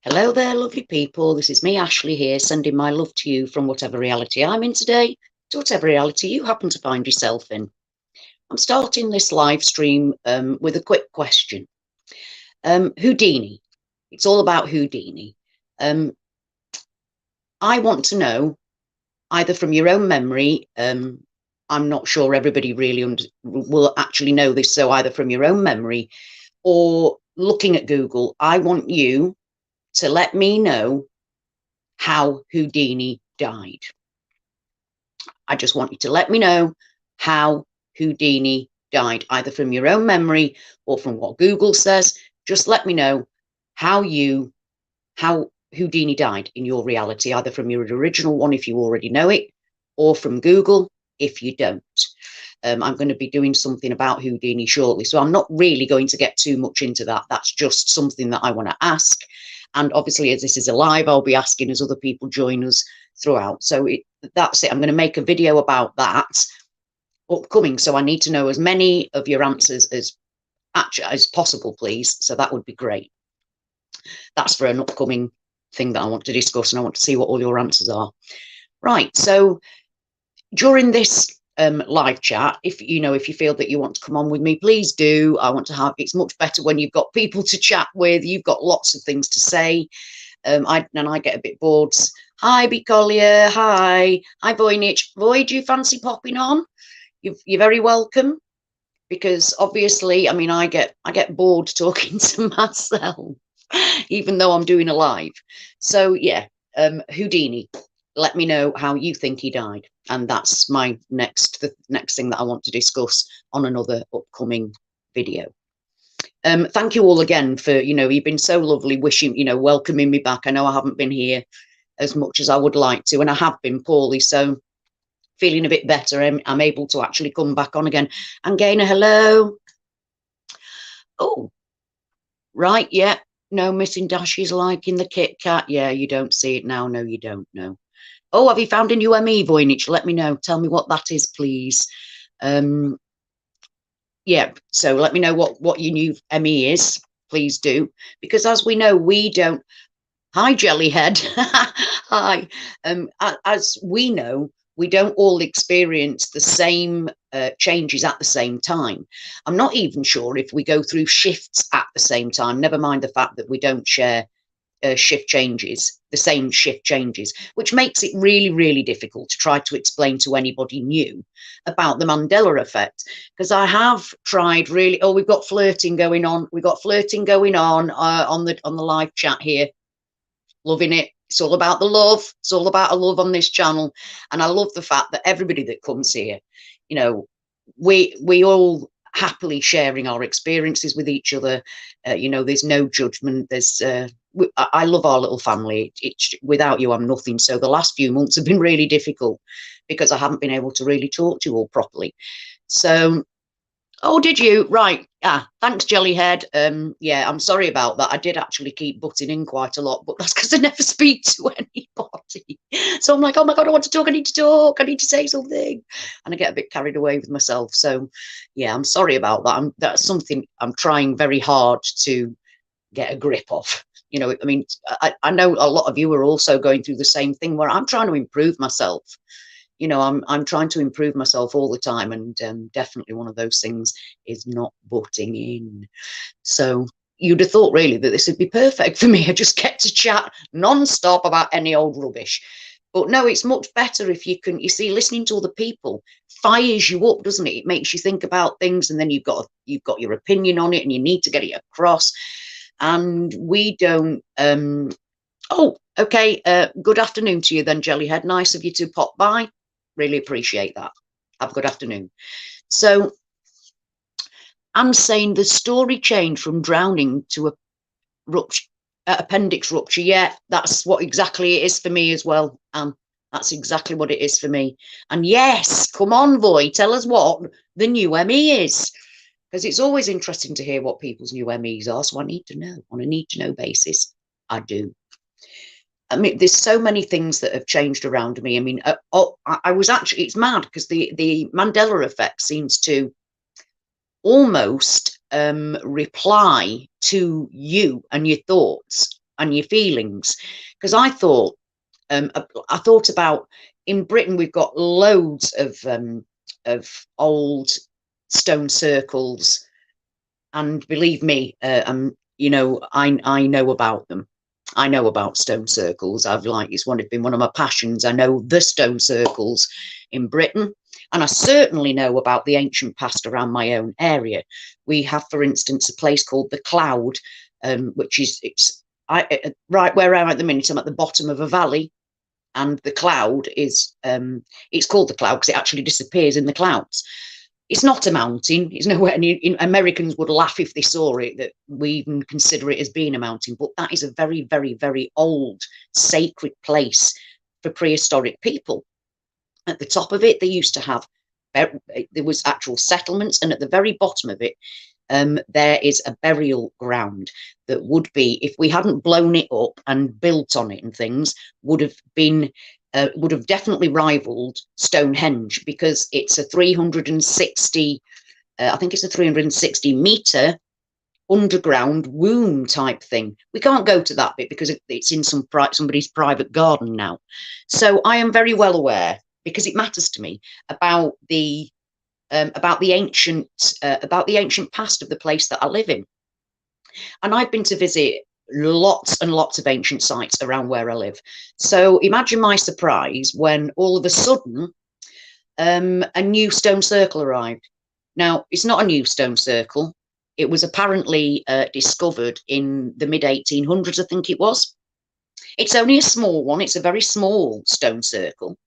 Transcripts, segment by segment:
Hello there, lovely people. This is me, Ashley, here, sending my love to you from whatever reality I'm in today to whatever reality you happen to find yourself in. I'm starting this live stream with a quick question. Houdini. It's all about Houdini. I want to know, either from your own memory, I'm not sure everybody really will actually know this, so either from your own memory or looking at Google, I want you to let me know how Houdini died. I just want you to let me know how Houdini died, either from your own memory or from what Google says. Just let me know how Houdini died in your reality, either from your original one if you already know it, or from Google if you don't. I'm going to be doing something about Houdini shortly, so I'm not really going to get too much into that. That's just something that I want to ask. And obviously, as this is a live, I'll be asking as other people join us throughout. So that's it. I'm going to make a video about that upcoming. So I need to know as many of your answers as possible, please. So that would be great. That's for an upcoming thing that I want to discuss, and I want to see what all your answers are. Right. So during this live chat, if you feel that you want to come on with me, please do. I want to have, it's much better when you've got people to chat with. You've got lots of things to say. I get a bit bored. Hi, B. Collier. Hi, Voynich. Voy, do you fancy popping on? You're very welcome. Because obviously, I mean, I get bored talking to myself, even though I'm doing a live. So yeah, Houdini. Let me know how you think he died, and that's the next thing that I want to discuss on another upcoming video. Thank you all again for, you've been so lovely, welcoming me back. I know I haven't been here as much as I would like to, and I have been poorly, so feeling a bit better. I'm able to actually come back on again. And Gainer, hello. Oh, right, yeah. No, Missing Dashies liking the Kit Kat. Yeah, you don't see it now. No, you don't know. Oh, have you found a new ME, Voynich? Let me know. Tell me what that is, please. Yeah, so let me know what your new ME is. Please do. Because as we know, we don't... Hi, Jellyhead. Hi. As we know, we don't all experience the same changes at the same time. I'm not even sure if we go through shifts at the same time, never mind the fact that we don't share the same shift changes, which makes it really, really difficult to try to explain to anybody new about the Mandela effect. Because I have tried really... Oh, we've got flirting going on. We've got flirting going on the live chat here. Loving it. It's all about the love. It's all about a love on this channel. And I love the fact that everybody that comes here, we all happily sharing our experiences with each other. There's no judgment. I love our little family. Without you, I'm nothing. So the last few months have been really difficult because I haven't been able to really talk to you all properly. So, oh, did you? Right. Thanks, Jellyhead. Yeah, I'm sorry about that. I did actually keep butting in quite a lot, but that's because I never speak to anybody. So I'm like, oh my God, I want to talk. I need to talk. I need to say something. And I get a bit carried away with myself. So yeah, I'm sorry about that. That's something I'm trying very hard to get a grip of. I mean, I know a lot of you are also going through the same thing where I'm trying to improve myself. I'm trying to improve myself all the time, and definitely one of those things is not butting in. So you'd have thought really that this would be perfect for me. I just get to chat non-stop about any old rubbish. But no, it's much better if you can, listening to other people fires you up, doesn't it? It makes you think about things, and then you've got your opinion on it, and you need to get it across. And we don't... Oh, okay. Good afternoon to you then, Jellyhead. Nice of you to pop by. Really appreciate that. Have a good afternoon. So I'm saying the story changed from drowning to appendix rupture. Yeah, that's what exactly it is for me as well. That's exactly what it is for me. And yes, come on, Voy, tell us what the new ME is. Because it's always interesting to hear what people's new MEs are. So I need to know on a need-to-know basis. I do. I mean, there's so many things that have changed around me. I mean, I was actually... It's mad because the Mandela effect seems to almost reply to you and your thoughts and your feelings. Because I thought about, in Britain we've got loads of old stone circles, and believe me, you know, I know about them. I know about stone circles. It's been one of my passions. I know the stone circles in Britain, and I certainly know about the ancient past around my own area. We have, for instance, a place called the Cloud, which is right where I am at the minute. I'm at the bottom of a valley, and the Cloud is it's called the Cloud because it actually disappears in the clouds. It's not a mountain. It's nowhere. Americans would laugh if they saw it, that we even consider it as being a mountain. But that is a very, very, very old, sacred place for prehistoric people. At the top of it, they used to have, there was actual settlements, and at the very bottom of it, there is a burial ground that would be, if we hadn't blown it up and built on it and things, would have definitely rivaled Stonehenge, because it's a 360, I think it's a 360 meter underground womb type thing. We can't go to that bit because it's in somebody's private garden now. So I am very well aware, because it matters to me, about the ancient past of the place that I live in. And I've been to visit lots and lots of ancient sites around where I live. So imagine my surprise when all of a sudden a new stone circle arrived. Now, it's not a new stone circle. It was apparently discovered in the mid-1800s, I think it was. It's only a small one. It's a very small stone circle.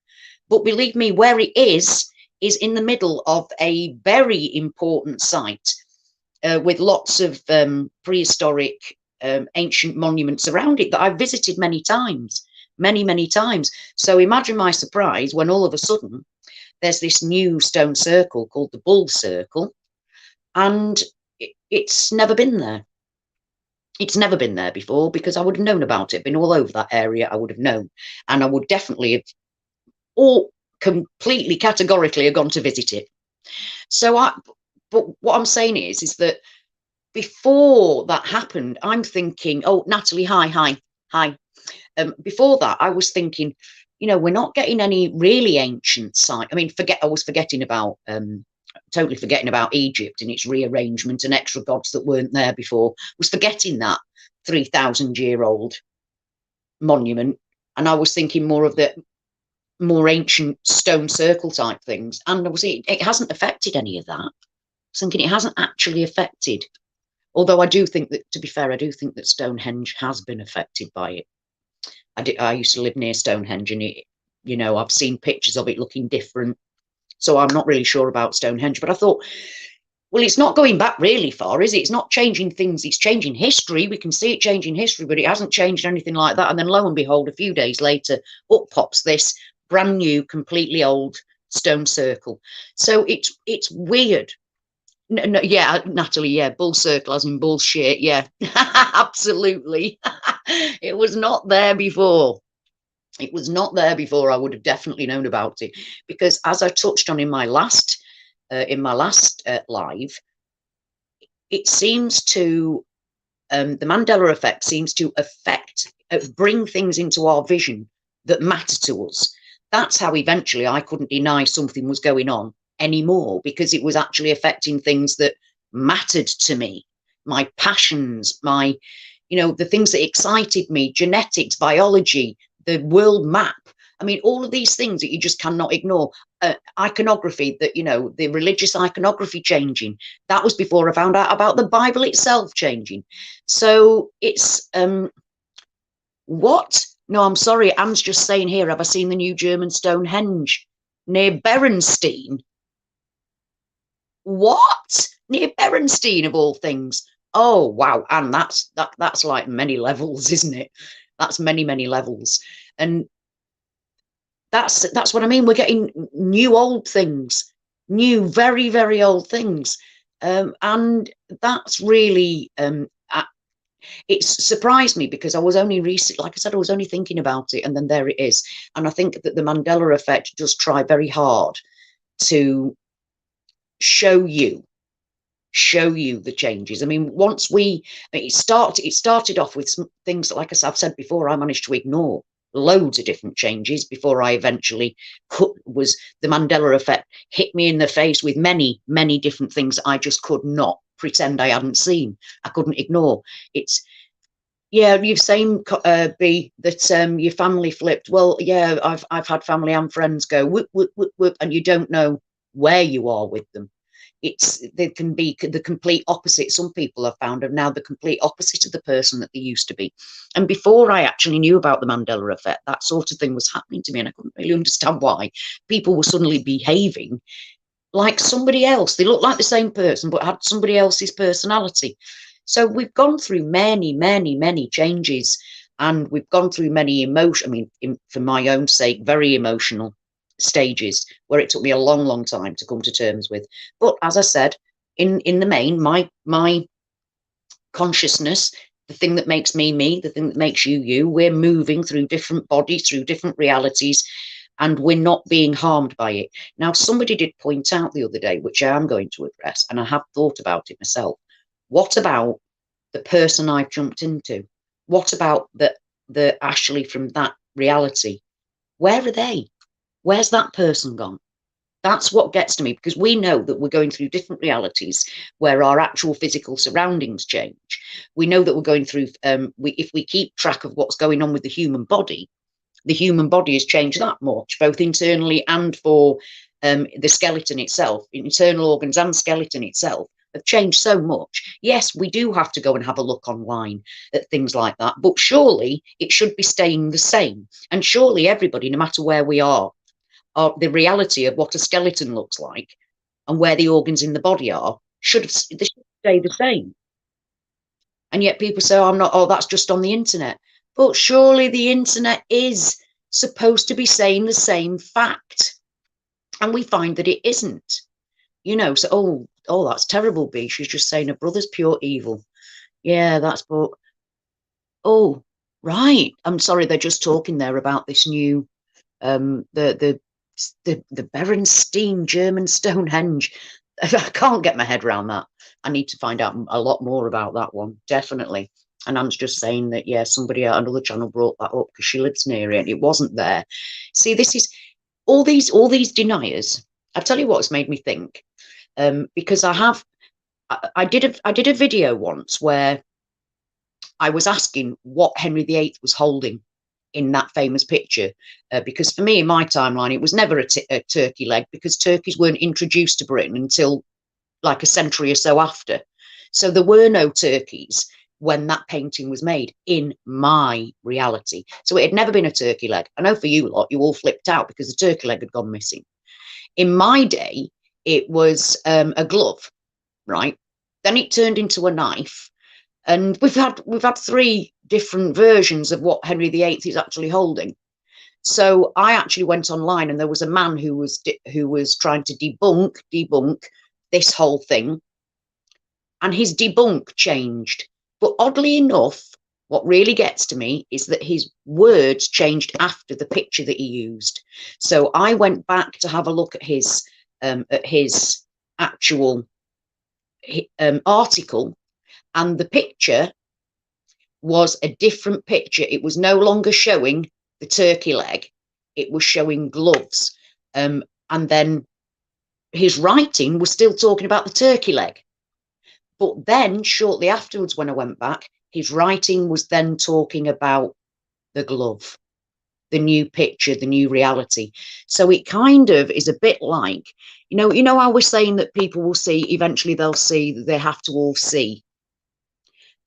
But believe me, where it is in the middle of a very important site with lots of prehistoric ancient monuments around it that I've visited many times. So imagine my surprise when all of a sudden there's this new stone circle called the Bull Circle, and it's never been there. It's never been there before, because I would have known about it, been all over that area, I would have known, and I would definitely have all completely categorically have gone to visit it. But what I'm saying is that before that happened, I'm thinking, oh, Natalie, hi. Before that, I was thinking, you know, we're not getting any really ancient site. I mean, I was totally forgetting about Egypt and its rearrangement and extra gods that weren't there before. Was forgetting that 3,000-year-old monument, and I was thinking more of the more ancient stone circle type things. And obviously, it hasn't affected any of that. I was thinking it hasn't actually affected. Although I do think that, to be fair, I do think that Stonehenge has been affected by it. I used to live near Stonehenge, and you know, I've seen pictures of it looking different. So I'm not really sure about Stonehenge, but I thought, well, it's not going back really far, is it? It's not changing things. It's changing history. We can see it changing history, but it hasn't changed anything like that. And then lo and behold, a few days later, up pops this brand new, completely old stone circle. So it's weird. No, yeah, Natalie, yeah, Bull Circle as in bullshit, yeah, absolutely. It was not there before. It was not there before. I would have definitely known about it, because as I touched on in my last live, it seems to the Mandela effect seems to bring things into our vision that matter to us. That's how eventually I couldn't deny something was going on anymore, because it was actually affecting things that mattered to me, my passions, my, you know, the things that excited me, genetics, biology, the world map. I mean, all of these things that you just cannot ignore. Iconography, that, you know, the religious iconography changing. That was before I found out about the Bible itself changing. So it's what? No, I'm sorry. Anne's just saying here, have I seen the new German Stonehenge near Berenstein? What? Near Berenstein, of all things? Oh wow, Anne, that's like many levels, isn't it? That's many levels. And that's what I mean. We're getting new old things, new very old things, and that's really it's surprised me, because I was only recently, like I said, I was only thinking about it, and then there it is. And I think that the Mandela effect does try very hard to show you show you the changes. I mean, once it started off with some things that, like I've said before, I managed to ignore loads of different changes before I eventually was the Mandela effect hit me in the face with many, many different things I just could not pretend I hadn't seen. I couldn't ignore. It's, yeah, you've saying, B, that your family flipped. Well, yeah, I've had family and friends go whoop, whoop, whoop, whoop, and you don't know where you are with them. They can be the complete opposite. Some people have found are now the complete opposite of the person that they used to be. And before I actually knew about the Mandela effect, that sort of thing was happening to me, and I couldn't really understand why people were suddenly behaving like somebody else. They looked like the same person, but had somebody else's personality. So we've gone through many, many, many changes, and we've gone through many emotion. I mean, for my own sake, very emotional stages where it took me a long, long time to come to terms with. But as I said, in the main, my consciousness, the thing that makes me me, the thing that makes you you, we're moving through different bodies, through different realities, and we're not being harmed by it. Now, somebody did point out the other day, which I am going to address, and I have thought about it myself. What about the person I've jumped into? What about the Ashley from that reality? Where are they? Where's that person gone? That's what gets to me, because we know that we're going through different realities where our actual physical surroundings change. We know that we're going through, if we keep track of what's going on with the human body has changed that much, both internally and for the skeleton itself. Internal organs and skeleton itself have changed so much. Yes, we do have to go and have a look online at things like that, but surely it should be staying the same. And surely everybody, no matter where we are, the reality of what a skeleton looks like and where the organs in the body are they should stay the same. And yet people say, oh, that's just on the internet. But surely the internet is supposed to be saying the same fact. And we find that it isn't. So, that's terrible, B. She's just saying her brother's pure evil. Yeah, but, oh, right. I'm sorry, they're just talking there about this new, the Berenstein German Stonehenge. I can't get my head around that. I need to find out a lot more about that one, definitely. And Anne's just saying that, yeah, somebody at another channel brought that up because she lives near it and it wasn't there. See, this is all these deniers. I tell you what's made me think, because I did a video once where I was asking what Henry VIII was holding in that famous picture, because for me, in my timeline, it was never a turkey leg, because turkeys weren't introduced to Britain until like a century or so after. So there were no turkeys when that painting was made in my reality. So it had never been a turkey leg. I know for you lot, you all flipped out because the turkey leg had gone missing. In my day, it was a glove, right? Then it turned into a knife. And we've had three different versions of what Henry VIII is actually holding. So I actually went online, and there was a man who was trying to debunk this whole thing, and his debunk changed. But oddly enough, what really gets to me is that his words changed after the picture that he used. So I went back to have a look at his actual article, and the picture was a different picture. It was no longer showing the turkey leg, it was showing gloves. And then his writing was still talking about the turkey leg. But then shortly afterwards, when I went back, his writing was then talking about the glove, the new picture, the new reality. So it kind of is a bit like, you know how we're saying that people will see, eventually they'll see, that they have to all see.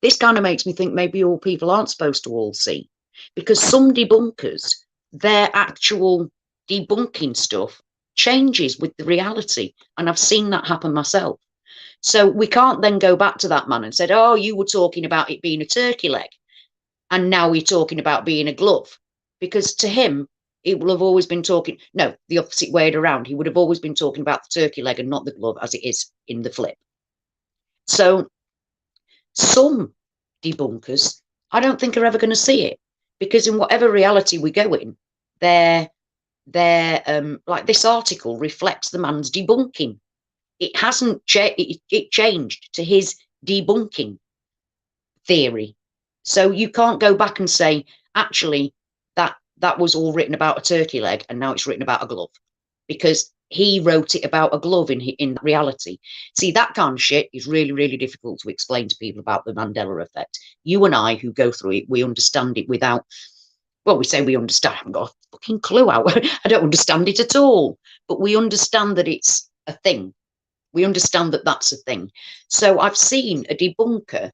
This kind of makes me think maybe all people aren't supposed to all see, because some debunkers, their actual debunking stuff changes with the reality. And I've seen that happen myself. So we can't then go back to that man and say, oh, you were talking about it being a turkey leg, and now we're talking about being a glove. Because to him, it will have always been talking, no, the opposite way around. He would have always been talking about the turkey leg and not the glove, as it is in the flip. So some debunkers, I don't think are ever going to see it, because in whatever reality we go in, they're like this article reflects the man's debunking. it hasn't it changed to his debunking theory. So you can't go back and say, actually, that was all written about a turkey leg and now it's written about a glove, because he wrote it about a glove in reality. See, that kind of shit is really, really difficult to explain to people about the Mandela effect. You and I, who go through it, we understand it without, well, we say we understand. I haven't got a fucking clue out. I don't understand it at all. But we understand that it's a thing. We understand that that's a thing. So I've seen a debunker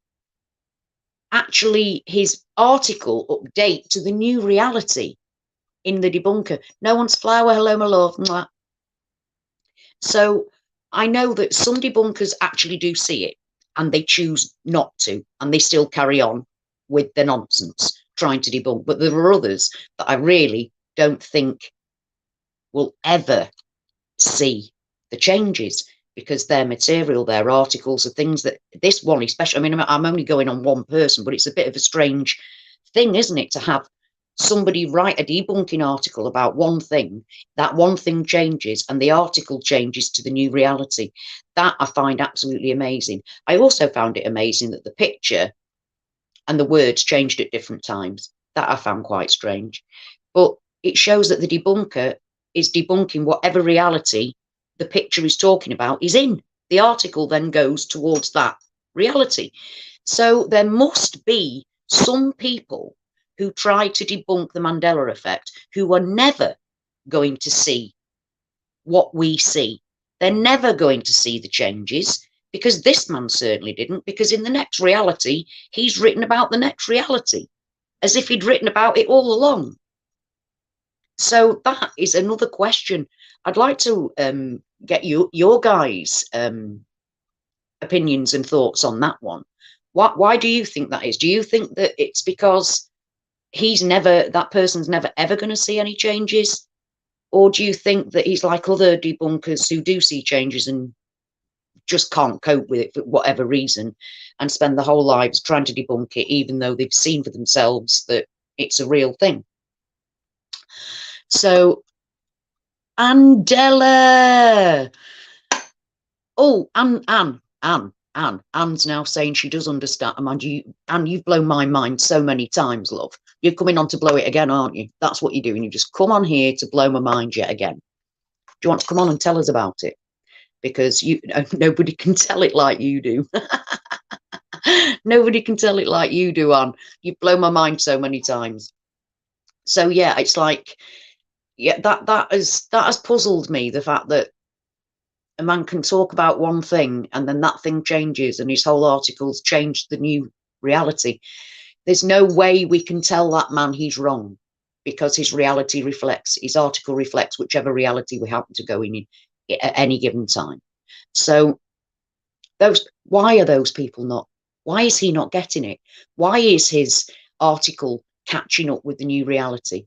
actually his article update to the new reality in the debunker. No one's flower. Hello, my love. Mwah. So I know that some debunkers actually do see it and they choose not to, and they still carry on with the nonsense trying to debunk. But there are others that I really don't think will ever see the changes, because their material, their articles are things that this one especially, I mean, I'm only going on one person, but it's a bit of a strange thing, isn't it, to have somebody write a debunking article about one thing, that one thing changes and the article changes to the new reality. That I find absolutely amazing. I also found it amazing that the picture and the words changed at different times. That I found quite strange. But it shows that the debunker is debunking whatever reality the picture is talking about is in. The article then goes towards that reality. So there must be some people who try to debunk the Mandela effect who are never going to see what we see. They're never going to see the changes, because this man certainly didn't, because in the next reality, he's written about the next reality as if he'd written about it all along. So that is another question. I'd like to get your guys' opinions and thoughts on that one. Why do you think that is? Do you think that it's because that person's never ever going to see any changes? Or do you think that he's like other debunkers who do see changes and just can't cope with it for whatever reason and spend their whole lives trying to debunk it, even though they've seen for themselves that it's a real thing? So, Andela. Oh, Anne's now saying she does understand. Mind you, Anne, you've blown my mind so many times, love. You're coming on to blow it again, aren't you? That's what you're doing. You just come on here to blow my mind yet again. Do you want to come on and tell us about it? Because nobody can tell it like you do. Nobody can tell it like you do, Anne. You've blown my mind so many times. So yeah, it's like, yeah, that has puzzled me, the fact that a man can talk about one thing and then that thing changes and his whole article's changed the new reality. There's no way we can tell that man he's wrong, because his article reflects whichever reality we happen to go in at any given time. So why are those people not? Why is he not getting it? Why is his article catching up with the new reality?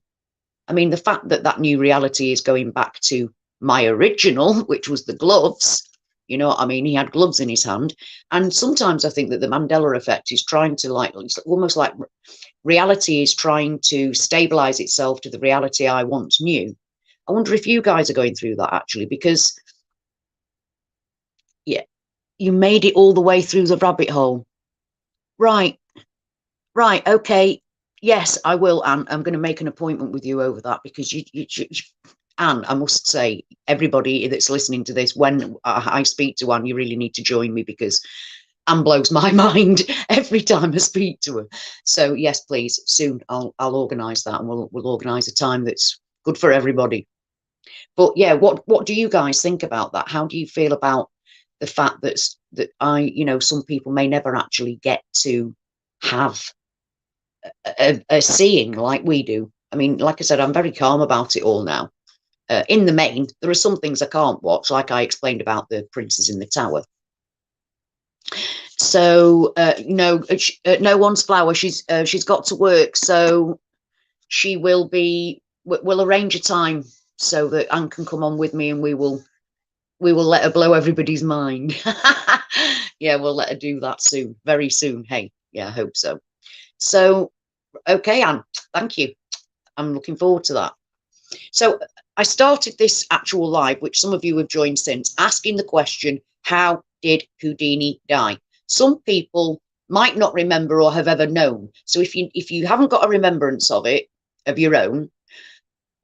I mean, the fact that that new reality is going back to my original, which was the gloves, you know what I mean? He had gloves in his hand. And sometimes I think that the Mandela effect is trying to, like, it's almost like reality is trying to stabilize itself to the reality I once knew. I wonder if you guys are going through that, actually, because, yeah, you made it all the way through the rabbit hole. Right, okay. Yes, I will, Anne. I'm going to make an appointment with you over that, because Anne, I must say, everybody that's listening to this, when I speak to Anne, you really need to join me, because Anne blows my mind every time I speak to her. So yes, please, soon I'll organise that, and we'll organise a time that's good for everybody. But yeah, what do you guys think about that? How do you feel about the fact that some people may never actually get to have a seeing like we do? I mean, like I said, I'm very calm about it all now. In the main, there are some things I can't watch, like I explained about the Princes in the Tower. So no one's flower. She's got to work, so she will be. We'll arrange a time so that Anne can come on with me, and we will let her blow everybody's mind. Yeah, we'll let her do that soon, very soon. Hey, yeah, I hope so. So, okay, Anne, thank you. I'm looking forward to that. So, I started this actual live, which some of you have joined since, asking the question, how did Houdini die? Some people might not remember or have ever known. So if you haven't got a remembrance of it, of your own,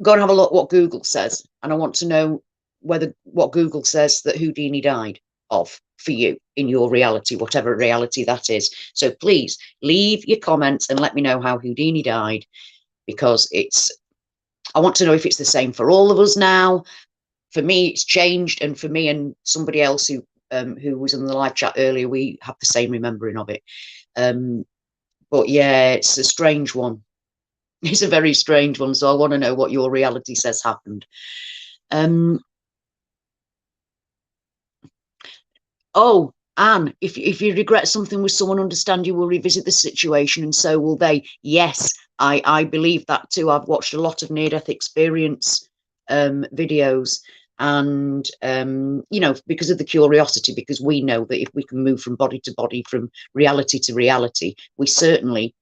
go and have a look what Google says. And I want to know what Google says that Houdini died of for you in your reality, whatever reality that is. So please leave your comments and let me know how Houdini died, because I want to know if it's the same for all of us now. For me, it's changed, and for me and somebody else who was in the live chat earlier, we have the same remembering of it. But yeah, it's a strange one. It's a very strange one. So I want to know what your reality says happened. Oh, Anne, if you regret something with someone, understand you will revisit the situation, and so will they. Yes, I believe that too. I've watched a lot of near-death experience videos, and you know, because of the curiosity, because we know that if we can move from body to body, from reality to reality, we certainly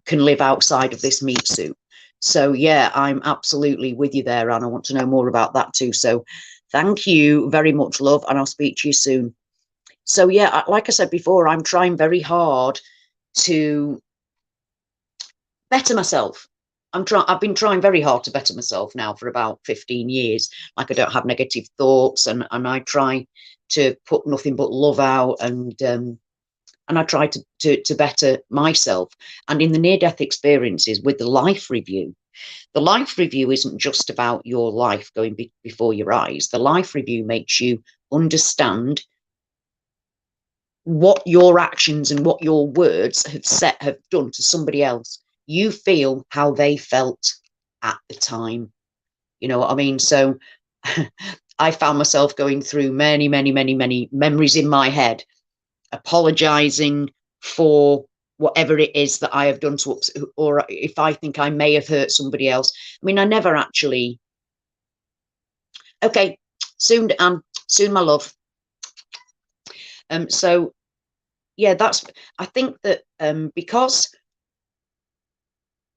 can live outside of this meat suit. So yeah, I'm absolutely with you there, Anne. I want to know more about that too. So thank you very much, love, and I'll speak to you soon. So yeah, like I said before, I'm trying very hard to better myself. I've been trying very hard to better myself now for about 15 years. Like, I don't have negative thoughts, and I try to put nothing but love out, and I try to better myself. And in the near-death experiences with the life review isn't just about your life going before your eyes. The life review makes you understand what your actions and what your words have done to somebody else. You feel how they felt at the time. You know what I mean? So I found myself going through many memories in my head, apologizing for whatever it is that I have done to, or if I think I may have hurt somebody else. I mean, I never actually. Okay, soon, soon, my love. So yeah, I think that because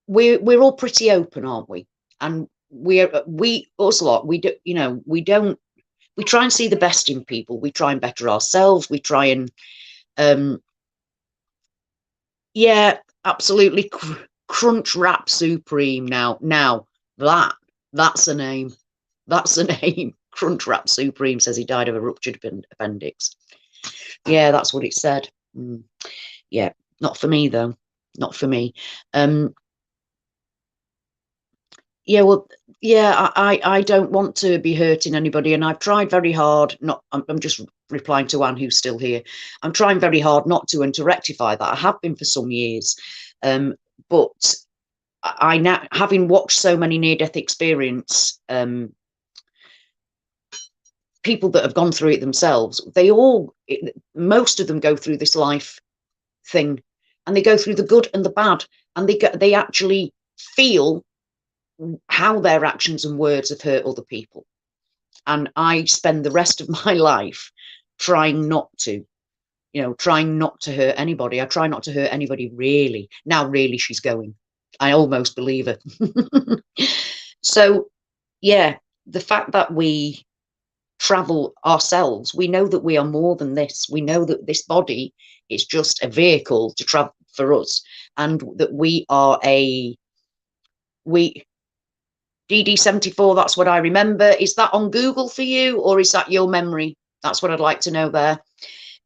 we're all pretty open, aren't we? And us lot, we do, you know, we try and see the best in people. We try and better ourselves. We try and yeah, absolutely. Crunch Wrap Supreme. Now that's a name. That's a name. Crunch Wrap Supreme says he died of a ruptured appendix. Yeah, that's what it said. Yeah, not for me though. Not for me. Yeah, well, yeah, I don't want to be hurting anybody, and I've tried very hard. I'm just replying to Anne, who's still here. I'm trying very hard not to, and to rectify that. I have been for some years, but I now, having watched so many near-death experience, people that have gone through it themselves, most of them go through this life thing, and they go through the good and the bad, and they actually feel how their actions and words have hurt other people. And I spend the rest of my life trying not to, trying not to hurt anybody. I try not to hurt anybody, really. Now, really, she's going. I almost believe her. So, yeah, the fact that we travel ourselves, we know that we are more than this. We know that this body is just a vehicle to travel for us, and that we are DD74, that's what I remember. Is that on Google for you, or is that your memory? That's what I'd like to know there.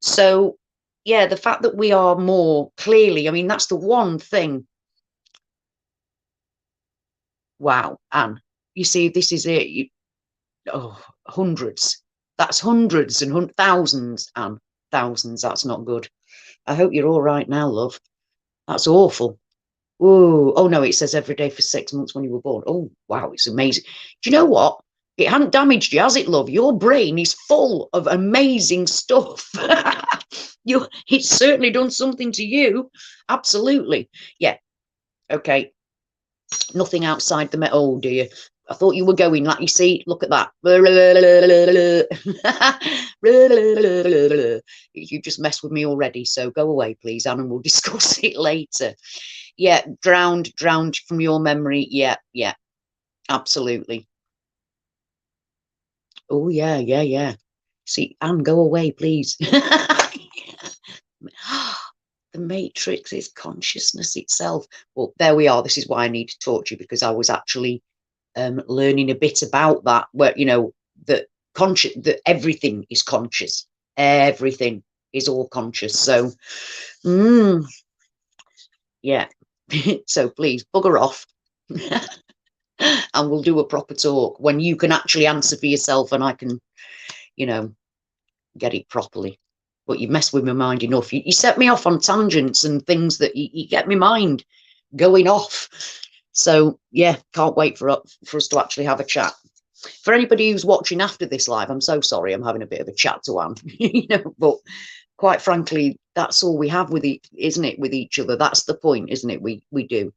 So, yeah, the fact that we are more clearly, I mean, that's the one thing. Wow, Anne, you see, this is it. Hundreds. That's hundreds and thousands, Anne. Thousands, that's not good. I hope you're all right now, love. That's awful. Oh no, it says every day for 6 months when you were born. Oh, wow, it's amazing. Do you know what? It hadn't damaged you, has it, love? Your brain is full of amazing stuff. It's certainly done something to you. Absolutely. Yeah. Okay. Nothing outside the oh dear. I thought you were going, like, you see, look at that. You just messed with me already, so go away, please, Anne, and we'll discuss it later. Yeah, drowned from your memory. Yeah, absolutely. Oh, yeah, yeah, yeah. See, Anne, go away, please. The matrix is consciousness itself. Well, there we are. This is why I need to talk to you, because I was actually learning a bit about that, where, you know, that that everything is conscious. Everything is all conscious. So, yeah. So please bugger off. And we'll do a proper talk when you can actually answer for yourself and I can, you know, get it properly. But you mess with my mind enough. You set me off on tangents and things that you get my mind going off. So yeah, can't wait for us to actually have a chat. For anybody who's watching after this live, I'm so sorry I'm having a bit of a chat to Anne, you know, but quite frankly, that's all we have with isn't it, with each other. That's the point, isn't it? We do.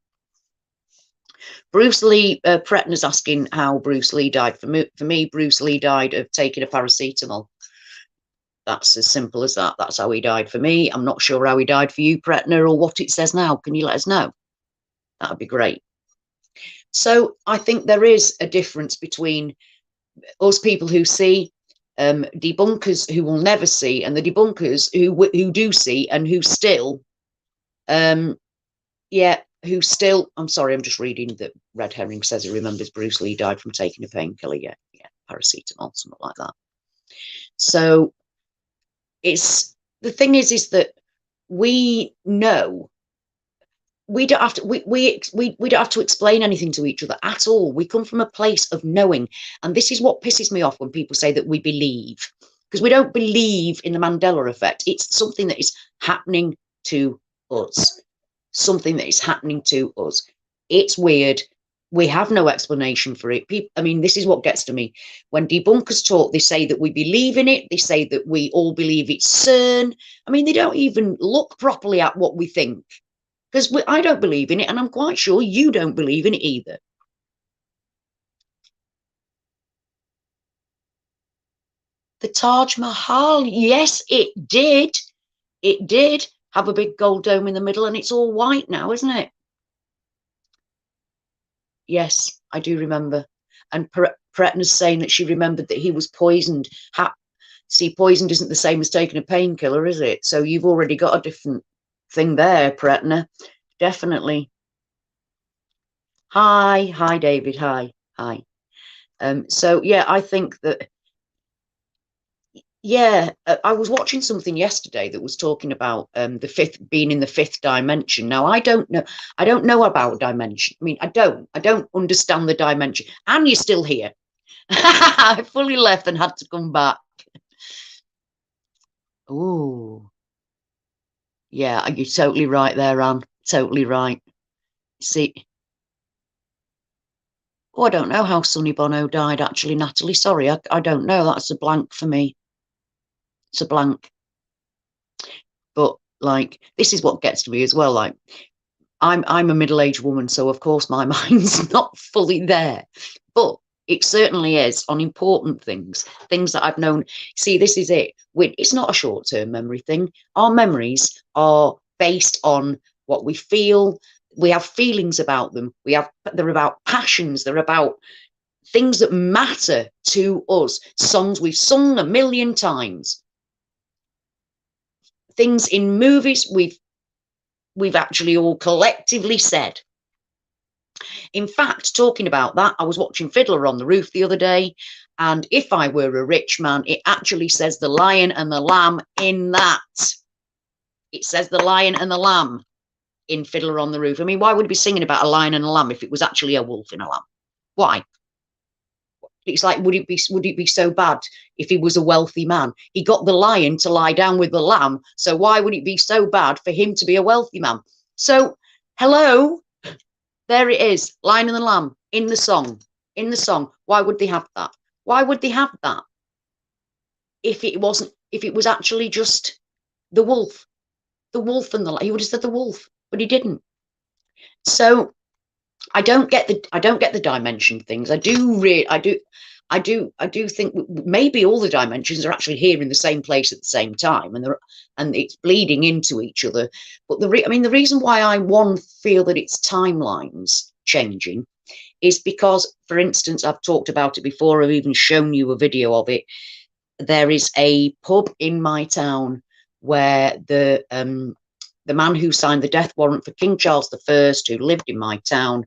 Bruce Lee, Pretner's asking how Bruce Lee died. For me, Bruce Lee died of taking a paracetamol. That's as simple as that. That's how he died for me. I'm not sure how he died for you, Pretner, or what it says now. Can you let us know? That would be great. So I think there is a difference between us people who see, debunkers who will never see, and the debunkers who do see and who still, yeah, who still, I'm sorry, I'm just reading that Red Herring says he remembers Bruce Lee died from taking a painkiller. Yeah, paracetamol, something like that. So it's, the thing is that we know, we don't have to, we don't have to explain anything to each other at all. We come from a place of knowing. And this is what pisses me off when people say that we believe, because we don't believe in the Mandela effect. It's something that is happening to us. Something that is happening to us. It's weird. We have no explanation for it. People, I mean, this is what gets to me. When debunkers talk, they say that we believe in it. They say that we all believe it's CERN. I mean, they don't even look properly at what we think. Because I don't believe in it, and I'm quite sure you don't believe in it either. The Taj Mahal, yes, it did. It did have a big gold dome in the middle, and it's all white now, isn't it? Yes, I do remember. And Pretner's saying that she remembered that he was poisoned. See, poisoned isn't the same as taking a painkiller, is it? So you've already got a different thing there, Pretner. Definitely. Hi, David. Hi. So yeah, I think that, yeah, I was watching something yesterday that was talking about the fifth, being in the fifth dimension. Now I don't know about dimension. I mean, I don't understand the dimension. And you're still here. I fully left and had to come back. Oh, yeah, you're totally right there, Anne. Totally right. See, oh, I don't know how Sonny Bono died, actually, Natalie. Sorry, I don't know. That's a blank for me. It's a blank. But like, this is what gets to me as well. Like, I'm a middle-aged woman, so of course my mind's not fully there. But it certainly is on important things that I've known. See, this is it. It's not a short-term memory thing. Our memories are based on what we feel. We have feelings about them. They're about passions. They're about things that matter to us. Songs we've sung a million times. Things in movies we've actually all collectively said. In fact, talking about that, I was watching Fiddler on the Roof the other day, and if I were a rich man, it actually says the lion and the lamb in that. It says the lion and the lamb in Fiddler on the Roof. I mean, why would he be singing about a lion and a lamb if it was actually a wolf and a lamb? Why? It's like, would it be so bad if he was a wealthy man? He got the lion to lie down with the lamb, so why would it be so bad for him to be a wealthy man? So, hello, there it is, Lion and the Lamb in the song. In the song, why would they have that? Why would they have that if it was actually just the wolf and the, he would have said the wolf, but he didn't. So I don't get the dimension things. I do think maybe all the dimensions are actually here in the same place at the same time, and it's bleeding into each other. But the reason why I feel that it's timelines changing is because, for instance, I've talked about it before, I've even shown you a video of it. There is a pub in my town where the man who signed the death warrant for King Charles I, who lived in my town,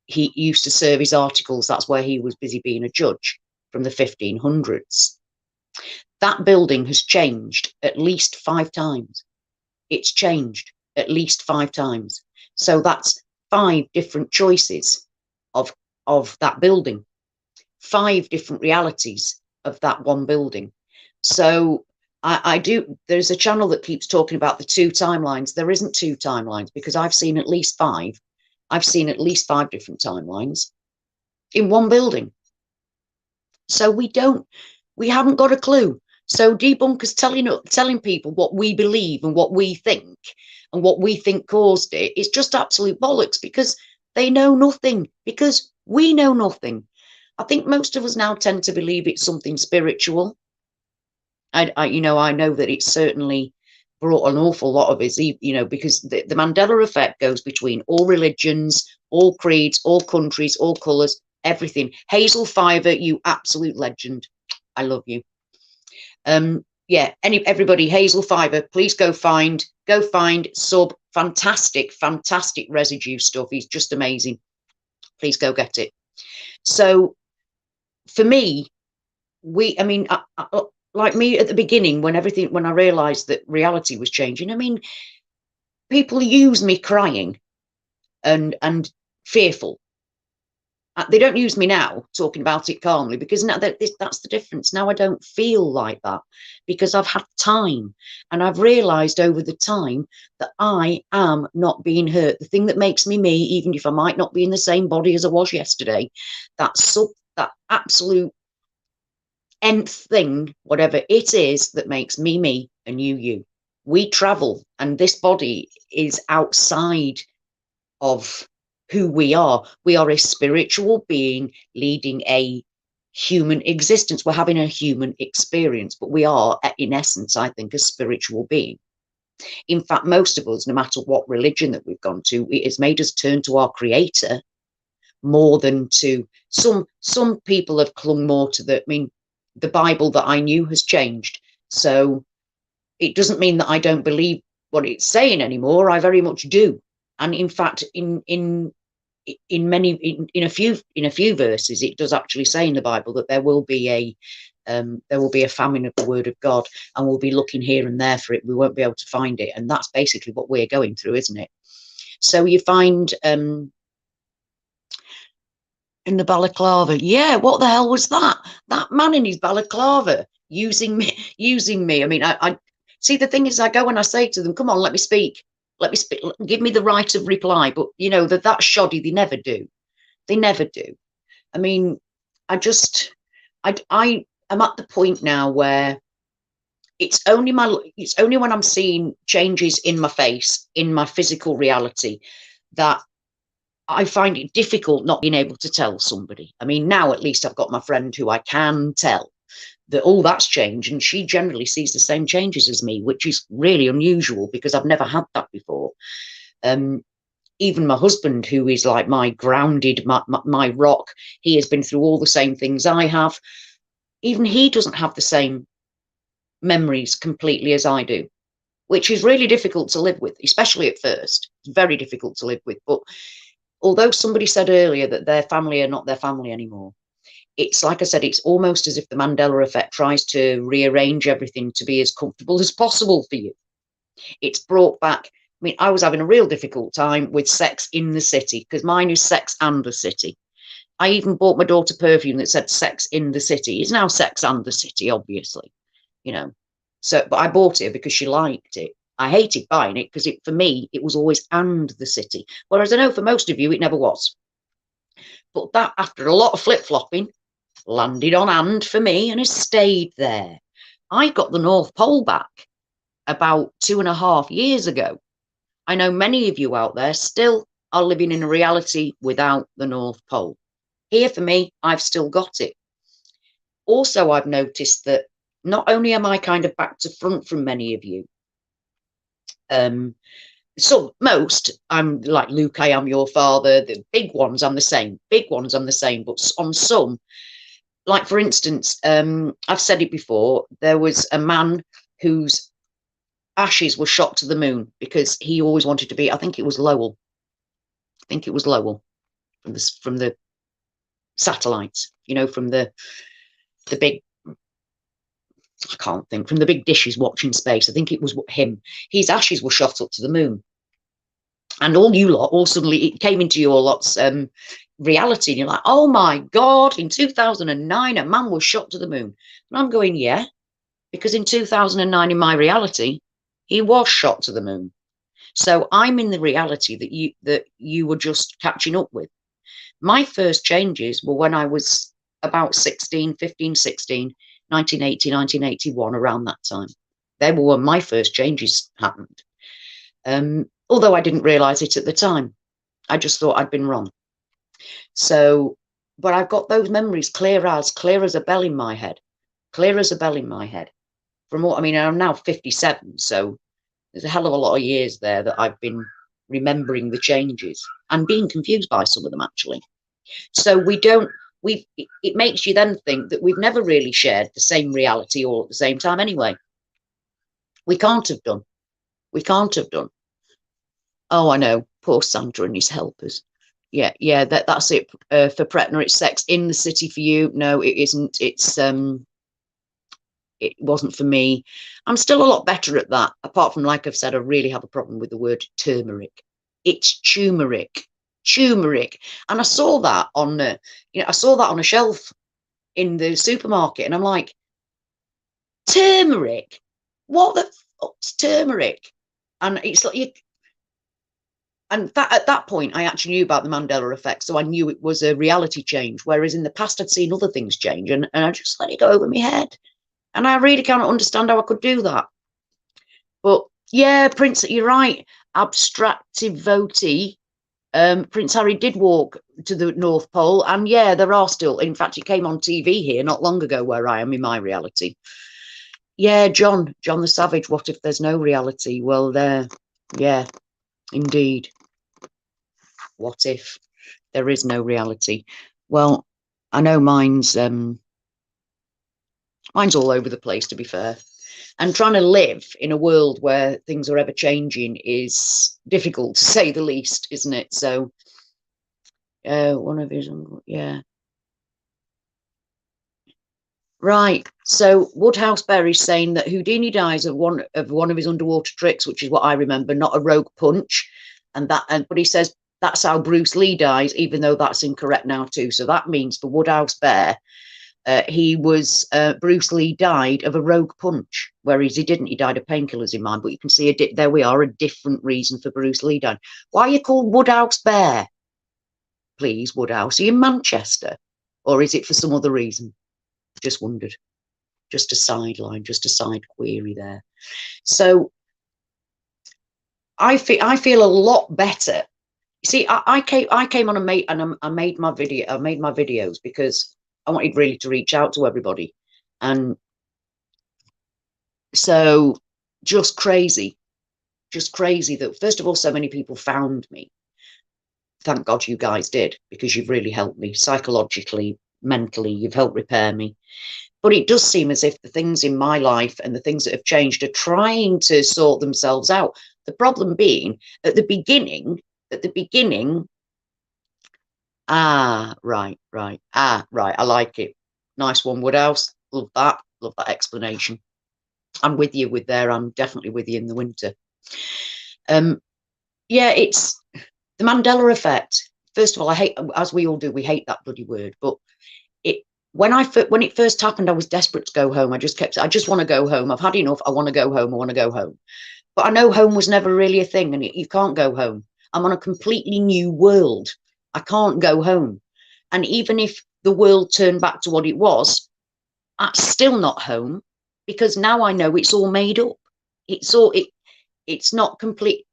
he used to serve his articles. That's where he was busy being a judge from the 1500s. That building has changed at least 5 times. It's changed at least 5 times. So that's 5 different choices of that building, 5 different realities of that one building. So there's a channel that keeps talking about the 2 timelines. There isn't 2 timelines, because I've seen at least 5. I've seen at least 5 different timelines in one building. So we haven't got a clue. So debunkers telling people what we believe and what we think and what we think caused it is just absolute bollocks, because they know nothing, because we know nothing. I think most of us now tend to believe it's something spiritual. I know that it's certainly brought an awful lot of us, because the Mandela Effect goes between all religions, all creeds, all countries, all colours, everything. Hazel Fiver, you absolute legend. I love you. Yeah, everybody, Hazel Fiver, please go find sub, fantastic residue stuff. He's just amazing. Please go get it. So for me, like me at the beginning, when I realized that reality was changing, people use me crying and fearful. They don't use me now talking about it calmly, because now that's the difference. Now I don't feel like that, because I've had time, and I've realized over the time that I am not being hurt. The thing that makes me me, even if I might not be in the same body as I was yesterday, that absolute nth thing, whatever it is, that makes me me and you. We travel, and this body is outside of who we are. We are a spiritual being leading a human existence. We're having a human experience, but we are, in essence, I think, a spiritual being. In fact, most of us, no matter what religion that we've gone to, it has made us turn to our creator more than to some people have clung more to the Bible that I knew has changed. So it doesn't mean that I don't believe what it's saying anymore. I very much do. And in fact, in a few verses, it does actually say in the Bible that there will be a famine of the word of God, and we'll be looking here and there for it. We won't be able to find it, and that's basically what we're going through, isn't it? So you find in the balaclava, yeah, what the hell was that? That man in his balaclava using me. I see, the thing is, I go and I say to them, come on, let me speak, give me the right of reply. But that shoddy, they never do. I am at the point now where it's only when I'm seeing changes in my face, in my physical reality, that I find it difficult not being able to tell somebody. Now at least I've got my friend who I can tell that, oh, that's changed, and she generally sees the same changes as me, which is really unusual, because I've never had that before. Even my husband, who is like my grounded, my rock, he has been through all the same things I have. Even he doesn't have the same memories completely as I do, which is really difficult to live with, especially at first. It's very difficult to live with. But although somebody said earlier that their family are not their family anymore, it's like I said, it's almost as if the Mandela Effect tries to rearrange everything to be as comfortable as possible for you. It's brought back, I was having a real difficult time with Sex in the City, because mine is Sex and the City. I even bought my daughter perfume that said Sex in the City. It's now Sex and the City, obviously, So, but I bought it because she liked it. I hated buying it because for me, it was always and the city. Whereas I know for most of you, it never was. But that, after a lot of flip-flopping, landed on and for me, and has stayed there. I got the North Pole back about 2.5 years ago. I know many of you out there still are living in a reality without the North Pole. Here for me, I've still got it. Also, I've noticed that not only am I kind of back to front from many of you, most, I'm like, Luke, I am your father. The big ones, I'm the same. Big ones, I'm the same. But on some, like for instance, I've said it before, there was a man whose ashes were shot to the moon because he always wanted to be, I think it was Lowell. I think it was Lowell from the satellites, you know, from the big, I can't think, from the big dishes watching space. I think it was him. His ashes were shot up to the moon. And all you lot, all suddenly it came into your lot's reality. And you're like, oh my God, in 2009, a man was shot to the moon. And I'm going, yeah, because in 2009, in my reality, he was shot to the moon. So I'm in the reality that you were just catching up with. My first changes were when I was about 16, 15, 16, 1980, 1981, around that time. They were when my first changes happened. Although I didn't realise it at the time. I just thought I'd been wrong. So, but I've got those memories clear as a bell in my head. Clear as a bell in my head. From what, I mean, I'm now 57, so there's a hell of a lot of years there that I've been remembering the changes and being confused by some of them, actually. So it makes you then think that we've never really shared the same reality all at the same time anyway. We can't have done. We can't have done. Oh, I know. Poor Santa and his helpers. Yeah, that's it for Pretner. It's sex in the city for you. No, it isn't. It wasn't for me. I'm still a lot better at that. Apart from, like I've said, I really have a problem with the word turmeric. It's turmeric. Turmeric. And I saw that on I saw that on a shelf in the supermarket, and I'm like, turmeric? What the fuck's turmeric? And it's like and that at that point I actually knew about the Mandela effect, so I knew it was a reality change, whereas in the past I'd seen other things change, and I just let it go over my head, and I really can't understand how I could do that. But yeah, Prince, you're right, abstractivity. Prince Harry did walk to the North Pole, and yeah, there are still, in fact, it came on TV here not long ago where I am in my reality. Yeah, John the Savage, what if there's no reality? Well, there, yeah, indeed. What if there is no reality? Well, I know mine's all over the place, to be fair. And trying to live in a world where things are ever changing is difficult, to say the least, isn't it? So, one of his, yeah. Right. So Woodhouse Berry's saying that Houdini dies of one of his underwater tricks, which is what I remember, not a rogue punch. But he says that's how Bruce Lee dies, even though that's incorrect now too. So that means for Woodhouse Bear, Bruce Lee died of a rogue punch, whereas he didn't. He died of painkillers in mind. But you can see there we are, a different reason for Bruce Lee dying. Why are you called Woodhouse Bear? Please, Woodhouse. Are you in Manchester, or is it for some other reason? Just wondered. Just a sideline, just a side query there. So I feel a lot better. See, I came on and I made my videos because I wanted really to reach out to everybody. And so just crazy that, first of all, so many people found me. Thank God you guys did, because you've really helped me psychologically, mentally. You've helped repair me. But it does seem as if the things in my life and the things that have changed are trying to sort themselves out. The problem being at the beginning, right. I like it. Nice one, Woodhouse. Love that explanation. I'm with you I'm definitely with you in the winter. Yeah, it's the Mandela effect. First of all, I hate, as we all do, we hate that bloody word. But when it first happened, I was desperate to go home. I just want to go home. I've had enough. I want to go home. I want to go home. But I know home was never really a thing, and you can't go home. I'm on a completely new world. I can't go home. And even if the world turned back to what it was, that's still not home, because now I know it's all made up. It's not complete.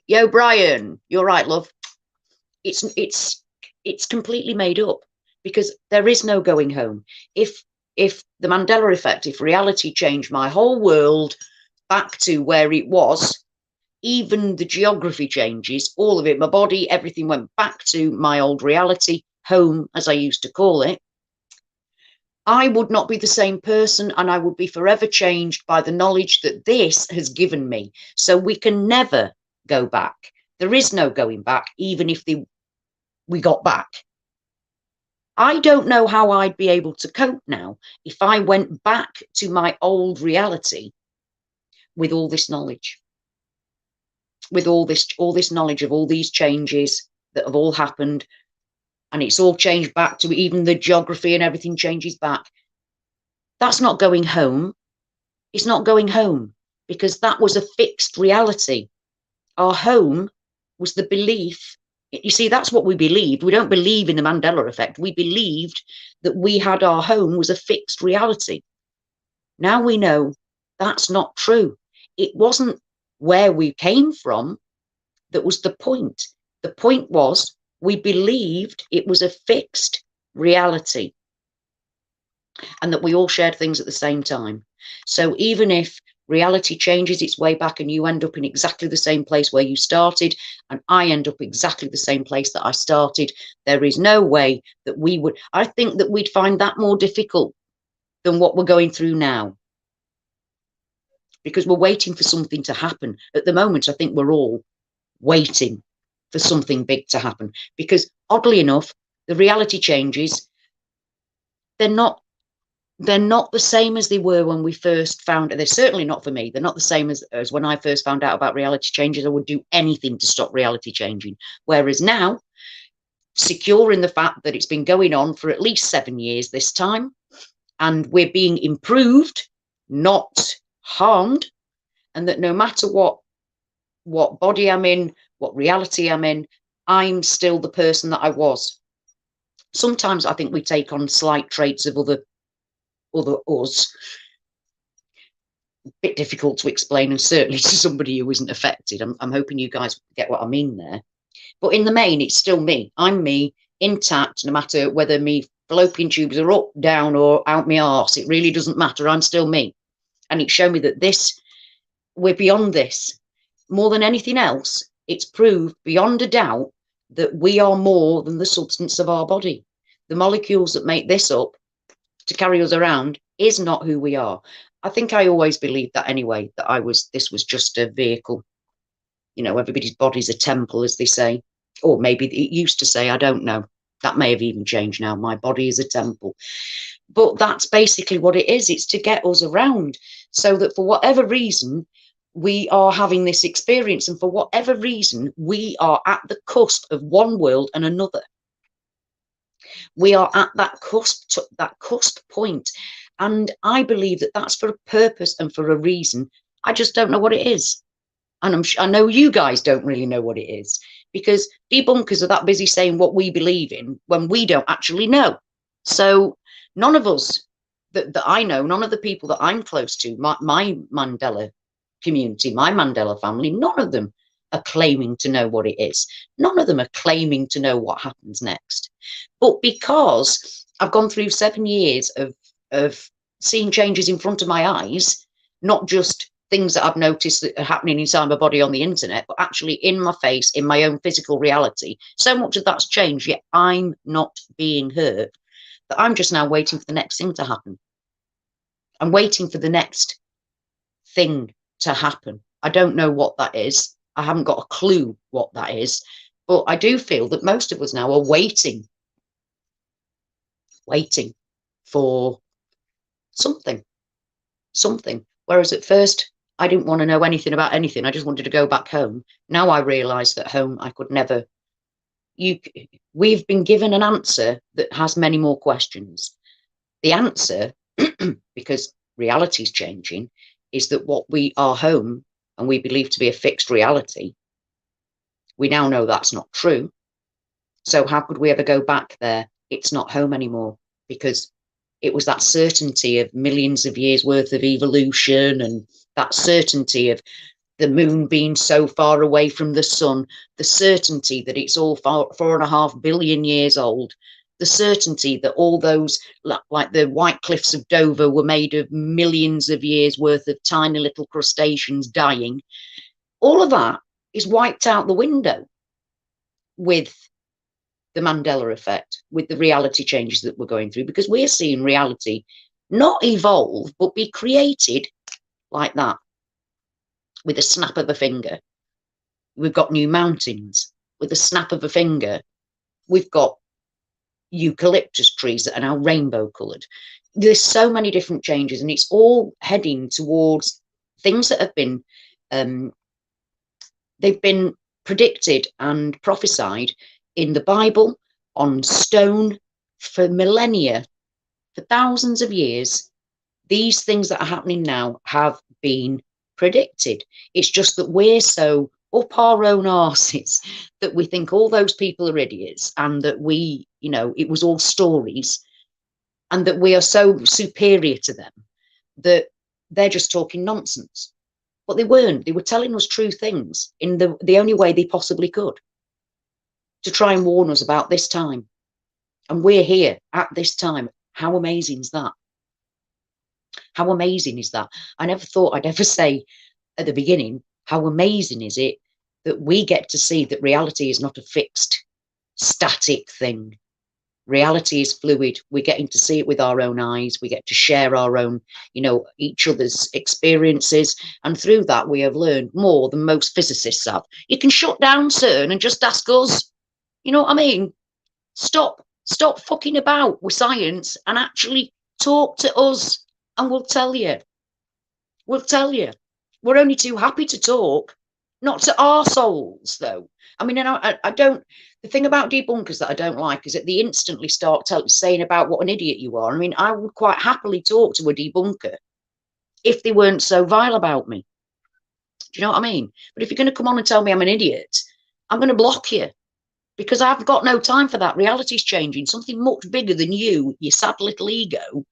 Yo, Brian, you're right, love. It's completely made up, because there is no going home. If the Mandela effect, if reality changed my whole world back to where it was, even the geography changes, all of it, my body, everything went back to my old reality, home, as I used to call it, I would not be the same person, and I would be forever changed by the knowledge that this has given me. So we can never go back. There is no going back, even if we got back. I don't know how I'd be able to cope now if I went back to my old reality with all this knowledge, with all this knowledge of all these changes that have all happened, and it's all changed back to even the geography and everything changes back. That's not going home. It's not going home, because that was a fixed reality. Our home was the belief. You see, that's what we believed. We don't believe in the Mandela effect. We believed that we had our home was a fixed reality. Now we know that's not true. It wasn't where we came from that was the point. The point was we believed it was a fixed reality and that we all shared things at the same time. So even if reality changes its way back and you end up in exactly the same place where you started, and I end up exactly the same place that I started, there is no way that we would, I think that we'd find that more difficult than what we're going through now, because we're waiting for something to happen. At the moment, I think we're all waiting for something big to happen, because oddly enough, the reality changes, they're not the same as they were when we first found it. They're certainly not for me. They're not the same as when I first found out about reality changes. I would do anything to stop reality changing. Whereas now, secure in the fact that it's been going on for at least 7 years this time, and we're being improved, not harmed, and that no matter what body I'm in, what reality I'm in, I'm still the person that I was. Sometimes I think we take on slight traits of other us. A bit difficult to explain, and certainly to somebody who isn't affected. I'm hoping you guys get what I mean there. But in the main, it's still me. I'm me, intact, no matter whether me fallopian tubes are up, down, or out my arse. It really doesn't matter. I'm still me. And it's shown me that we're beyond this. More than anything else, it's proved beyond a doubt that we are more than the substance of our body. The molecules that make this up to carry us around is not who we are. I think I always believed that anyway, that this was just a vehicle. You know, everybody's body's a temple, as they say. Or maybe it used to say, I don't know. That may have even changed now. My body is a temple. But that's basically what it is. It's to get us around, so that for whatever reason, we are having this experience. And for whatever reason, we are at the cusp of one world and another. We are at that cusp point. And I believe that that's for a purpose and for a reason. I just don't know what it is. And I know you guys don't really know what it is, because debunkers are that busy saying what we believe in when we don't actually know. So none of us that I know, none of the people that I'm close to, my Mandela community, my Mandela family, none of them are claiming to know what it is. None of them are claiming to know what happens next. But because I've gone through 7 years of seeing changes in front of my eyes, not just things that I've noticed that are happening inside my body on the internet, but actually in my face, in my own physical reality, so much of that's changed, yet I'm not being hurt, that I'm just now waiting for the next thing to happen. I'm waiting for the next thing to happen. I don't know what that is. I haven't got a clue what that is, but I do feel that most of us now are waiting for something. Whereas at first, I didn't want to know anything about anything. I just wanted to go back home. Now I realise that home, I could never. We've been given an answer that has many more questions. The answer, because reality is changing, is that what we are home and we believe to be a fixed reality, we now know that's not true. So how could we ever go back there? It's not home anymore, because it was that certainty of millions of years worth of evolution, and that certainty of the moon being so far away from the sun, the certainty that it's all 4.5 billion years old, the certainty that all those, like the White Cliffs of Dover, were made of millions of years worth of tiny little crustaceans dying. All of that is wiped out the window with the Mandela effect, with the reality changes that we're going through, because we're seeing reality not evolve, but be created like that with a snap of a finger. We've got new mountains with a snap of a finger. We've got eucalyptus trees that are now rainbow coloured. There's so many different changes, and it's all heading towards things that have been they've been predicted and prophesied in the Bible, on stone, for millennia, for thousands of years. These things that are happening now have been predicted. It's just that we're so up our own arses that we think all those people are idiots, and that we, you know, it was all stories, and that we are so superior to them that they're just talking nonsense. But they weren't. They were telling us true things in the only way they possibly could, to try and warn us about this time. And we're here at this time. How amazing is that? How amazing is that? I never thought I'd ever say at the beginning, how amazing is it that we get to see that reality is not a fixed, static thing. Reality is fluid. We're getting to see it with our own eyes. We get to share our own, you know, each other's experiences. And through that, we have learned more than most physicists have. You can shut down CERN and just ask us. You know what I mean? Stop fucking about with science and actually talk to us, and we'll tell you. We'll tell you. We're only too happy to talk, not to our souls, though. I mean, I don't. The thing about debunkers that I don't like is that they instantly start saying about what an idiot you are. I mean, I would quite happily talk to a debunker if they weren't so vile about me. Do you know what I mean? But if you're going to come on and tell me I'm an idiot, I'm going to block you, because I've got no time for that. Reality's changing. Something much bigger than you, your sad little ego,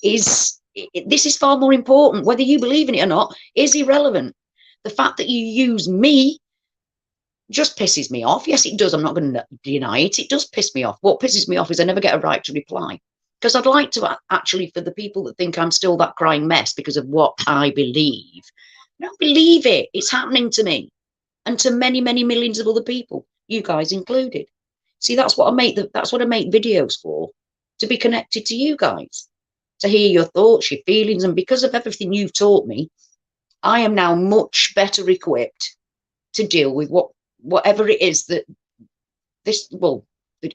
is. This is far more important. Whether you believe in it or not is irrelevant. The fact that you use me just pisses me off. Yes, it does. I'm not going to deny it. It does piss me off. What pisses me off is I never get a right to reply, because I'd like to actually, for the people that think I'm still that crying mess because of what I believe, I don't believe it. It's happening to me and to many, many millions of other people, you guys included. See, that's what I make. That's what I make videos for, to be connected to you guys, to hear your thoughts, your feelings. And because of everything you've taught me, I am now much better equipped to deal with whatever it is that the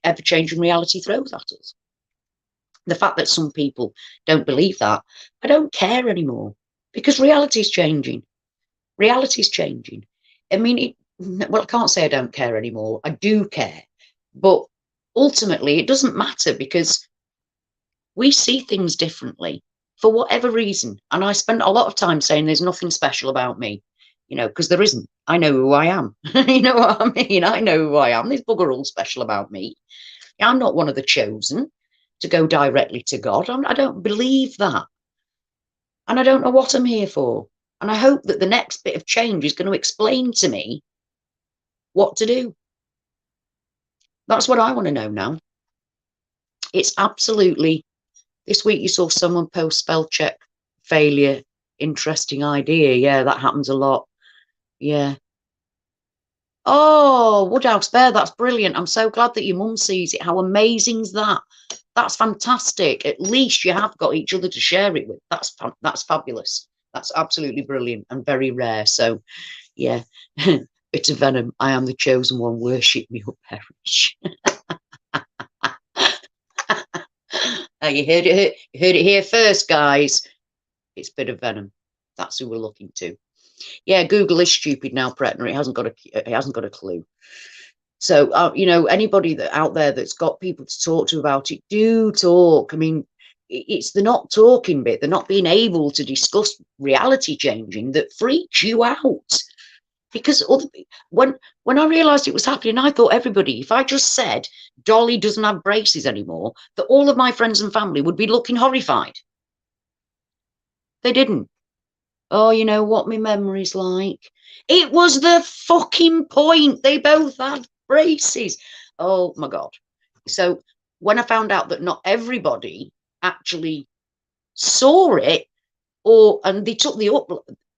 ever-changing reality throws at us. The fact that some people don't believe that, I don't care anymore, because reality is changing. Reality is changing. I mean, well, I can't say I don't care anymore. I do care. But ultimately, it doesn't matter, because we see things differently for whatever reason. And I spent a lot of time saying there's nothing special about me, you know, because there isn't. I know who I am. You know what I mean? I know who I am. There's bugger all special about me. I'm not one of the chosen to go directly to God. I don't believe that. And I don't know what I'm here for. And I hope that the next bit of change is going to explain to me what to do. That's what I want to know now. It's absolutely... This week you saw someone post spell check failure. Interesting idea. Yeah, that happens a lot. Yeah. Oh, Woodhouse Bear, that's brilliant. I'm so glad that your mum sees it. How amazing is that? That's fantastic. At least you have got each other to share it with. That's fabulous. That's absolutely brilliant and very rare. So, yeah, bit of venom. I am the chosen one. Worship me or perish. You heard it here first, guys. It's a bit of venom. That's who we're looking to. Yeah, Google is stupid now, Pretner. It hasn't got a clue. So, you know, anybody that out there that's got people to talk to about it, do talk. I mean, it's the not talking bit, the not being able to discuss reality changing that freaks you out. Because when I realised it was happening, I thought everybody, if I just said Dolly doesn't have braces anymore, that all of my friends and family would be looking horrified. They didn't. Oh, you know what my memory's like? It was the fucking point. They both had braces. Oh my God. So when I found out that not everybody actually saw it, and they took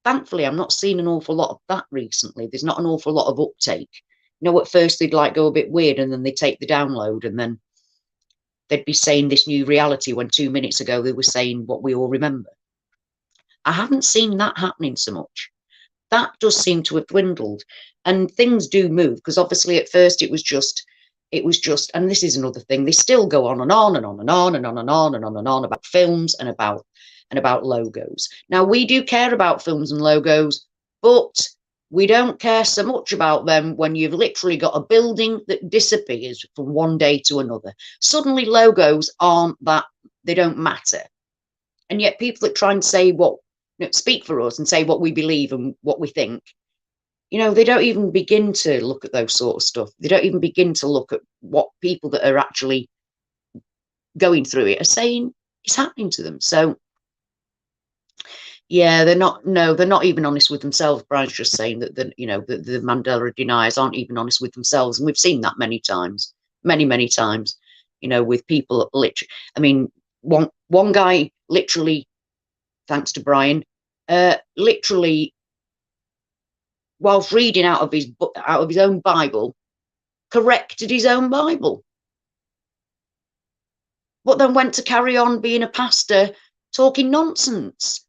Thankfully, I'm not seeing an awful lot of that recently. There's not an awful lot of uptake. You know, at first they'd like go a bit weird, and then they take the download, and then they'd be saying this new reality when 2 minutes ago they were saying what we all remember. I haven't seen that happening so much. That does seem to have dwindled, and things do move, because obviously at first it was just, and this is another thing, they still go on and on and on and on and on and on and on and on about films and about logos. Now, we do care about films and logos, but we don't care so much about them when you've literally got a building that disappears from one day to another. Suddenly logos aren't that, they don't matter. And yet people that try and say what, speak for us and say what we believe and what we think, they don't even begin to look at those sort of stuff. They don't even begin to look at what people that are actually going through it are saying is happening to them. So yeah, they're not even honest with themselves. Brian's just saying that the Mandela deniers aren't even honest with themselves. And we've seen that many times, many times, with people I mean, one guy literally, thanks to Brian, literally, whilst reading out of his own Bible, corrected his own Bible, but then went to carry on being a pastor talking nonsense.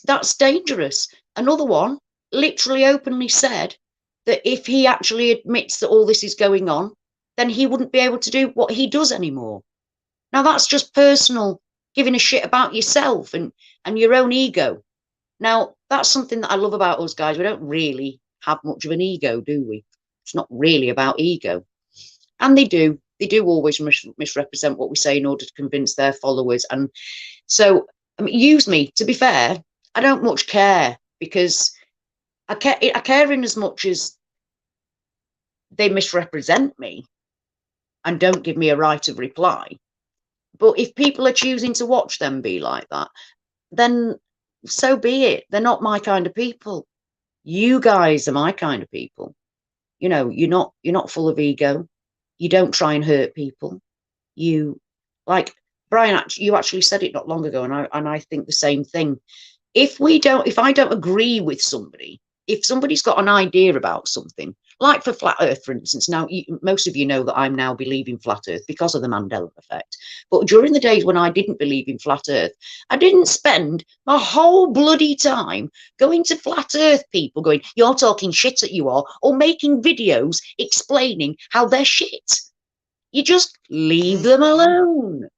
That's dangerous. Another one literally openly said that if he actually admits that all this is going on, then he wouldn't be able to do what he does anymore. Now, that's just personal, giving a shit about yourself and your own ego. Now, that's something that I love about us guys. We don't really have much of an ego, do we? It's not really about ego. And they do always misrepresent what we say in order to convince their followers. And so, I mean, use me, to be fair, I don't much care, because I care in as much as they misrepresent me and don't give me a right of reply. But if people are choosing to watch them be like that, then so be it. They're not my kind of people. You guys are my kind of people. You're not full of ego. You don't try and hurt people. You, like Brian, you actually said it not long ago, and I think the same thing. If I don't agree with somebody, if somebody's got an idea about something, like for flat earth, for instance, now most of you know that I'm now believing flat earth because of the Mandela effect. But during the days when I didn't believe in flat earth, I didn't spend my whole bloody time going to flat earth people going, you're talking shit at you are, or making videos explaining how they're shit. You just leave them alone.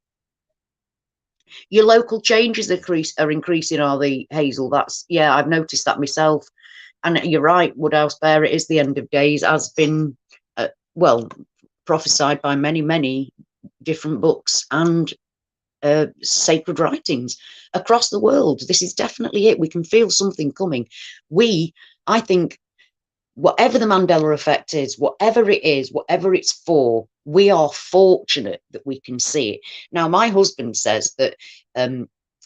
Your local changes are increasing, are they, Hazel? I've noticed that myself. And you're right, Woodhouse Bear, it is the end of days, has been, prophesied by many different books and sacred writings across the world. This is definitely it. We can feel something coming. I think, whatever the Mandela effect is, whatever it is, whatever it's for, we are fortunate that we can see it. Now, my husband says that,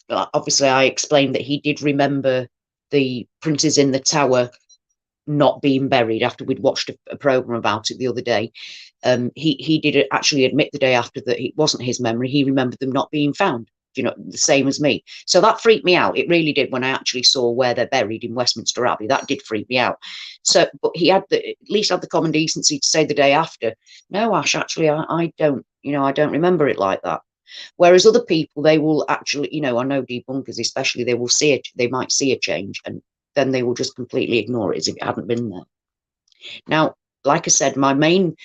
obviously I explained that he did remember the Princes in the Tower not being buried after we'd watched a program about it the other day. He did actually admit the day after that it wasn't his memory. He remembered them not being found. The same as me. So that freaked me out. It really did, when I actually saw where they're buried in Westminster Abbey. That did freak me out. So, but he at least had the common decency to say the day after, no, Ash, actually, I don't, I don't remember it like that. Whereas other people, they will actually, I know debunkers especially, they might see a change, and then they will just completely ignore it as if it hadn't been there. Now, like I said, the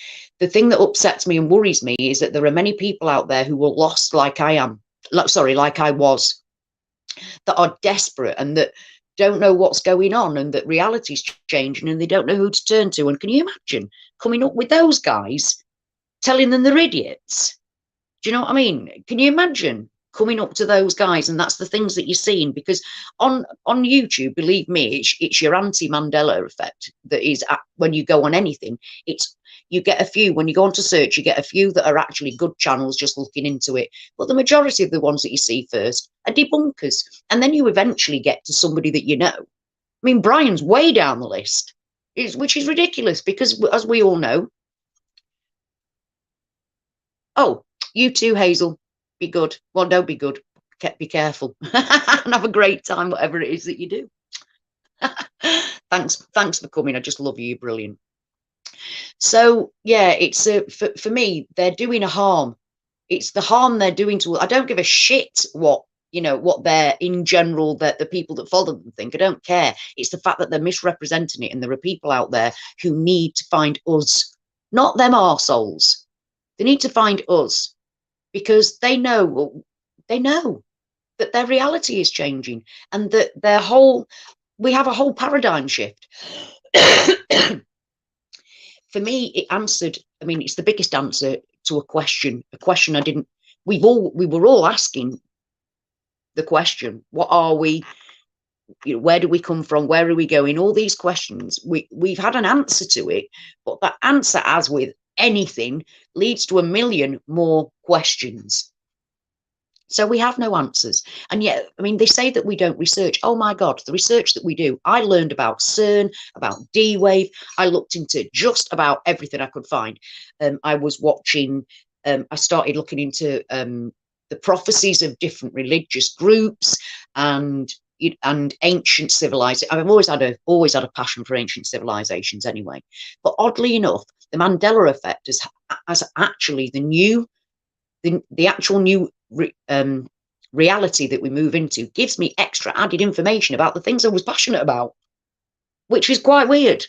thing that upsets me and worries me is that there are many people out there who are lost like I am. Like I was, that are desperate and that don't know what's going on, and that reality's changing and they don't know who to turn to. And can you imagine coming up with those guys, telling them they're idiots? Do you know what I mean? Can you imagine coming up to those guys? And that's the things that you're seeing, because on YouTube, believe me, it's your anti-Mandela effect that is when you go on anything. You get a few, when you go on to search, you get a few that are actually good channels just looking into it. But the majority of the ones that you see first are debunkers. And then you eventually get to somebody that you know. I mean, Brian's way down the list, which is ridiculous, because as we all know, you too, Hazel, be good. Well, don't be good. Be careful and have a great time, whatever it is that you do. Thanks for coming. I just love you. You're brilliant. So yeah, it's for me, they're doing a harm. It's the harm they're doing to. I don't give a shit what what they're in general that the people that follow them think. I don't care. It's the fact that they're misrepresenting it, and there are people out there who need to find us, not them arseholes. They need to find us because they know that their reality is changing and that we have a whole paradigm shift. For me, it answered, I mean, it's the biggest answer to a question I didn't, we were all asking the question, what are we, where do we come from, where are we going, all these questions, we've had an answer to it, but that answer, as with anything, leads to a million more questions. So we have no answers. And yet, I mean, they say that we don't research. Oh my God, the research that we do. I learned about CERN, about D-Wave. I looked into just about everything I could find. I was watching, I started looking into the prophecies of different religious groups and ancient civilizations. I've always had a passion for ancient civilizations anyway. But oddly enough, the Mandela Effect has actually the actual new reality that we move into gives me extra added information about the things I was passionate about, which is quite weird,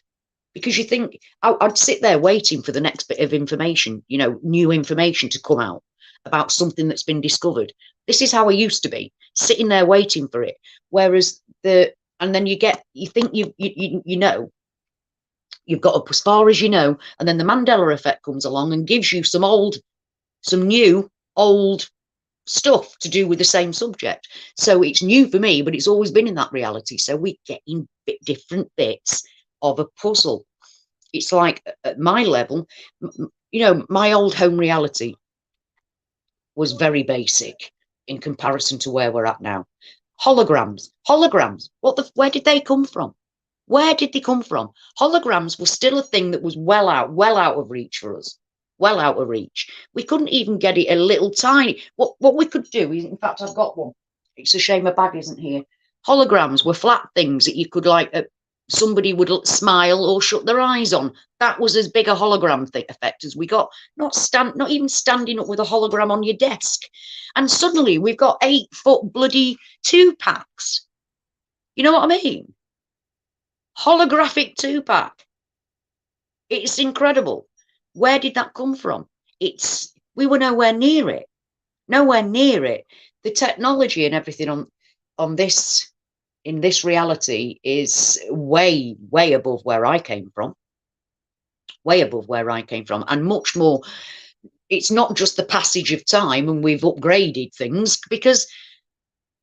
because you think I'd sit there waiting for the next bit of information, new information to come out about something that's been discovered. This is how I used to be, sitting there waiting for it. Whereas and then you think you know, you've got up as far as you know, and then the Mandela Effect comes along and gives you some new old stuff to do with the same subject. So it's new for me, but it's always been in that reality. So we get in different bits of a puzzle. It's like at my level, my old home reality was very basic in comparison to where we're at now. Holograms, where did they come from? Where did they come from? Holograms were still a thing that was well out of reach for us. Well out of reach. We couldn't even get it a little tiny. What we could do is, in fact, I've got one. It's a shame my bag isn't here. Holograms were flat things that you could, like, somebody would smile or shut their eyes on. That was as big a hologram effect as we got. Not even standing up with a hologram on your desk. And suddenly we've got 8-foot bloody 2-packs. You know what I mean? Holographic 2-pack. It's incredible. Where did that come from? We were nowhere near it. Nowhere near it. The technology and everything in this reality is way, way above where I came from. Way above where I came from, and much more. It's not just the passage of time and we've upgraded things, because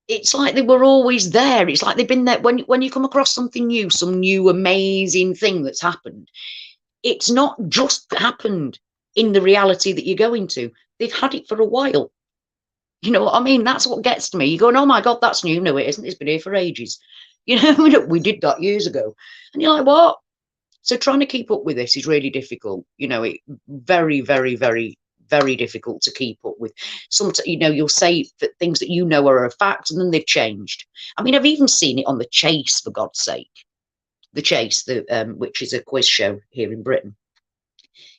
it's like they were always there. It's like they've been there. When you come across something new, some new amazing thing that's happened, it's not just happened in the reality that you're going to. They've had it for a while. You know what I mean? That's what gets to me. You're going, oh my God, that's new. No, it isn't. It's been here for ages. We did that years ago. And you're like, what? So trying to keep up with this is really difficult. Very, very, very, very difficult to keep up with. Sometimes, you'll say that things that are a fact, and then they've changed. I mean, I've even seen it on The Chase, for God's sake. The Chase, which is a quiz show here in Britain.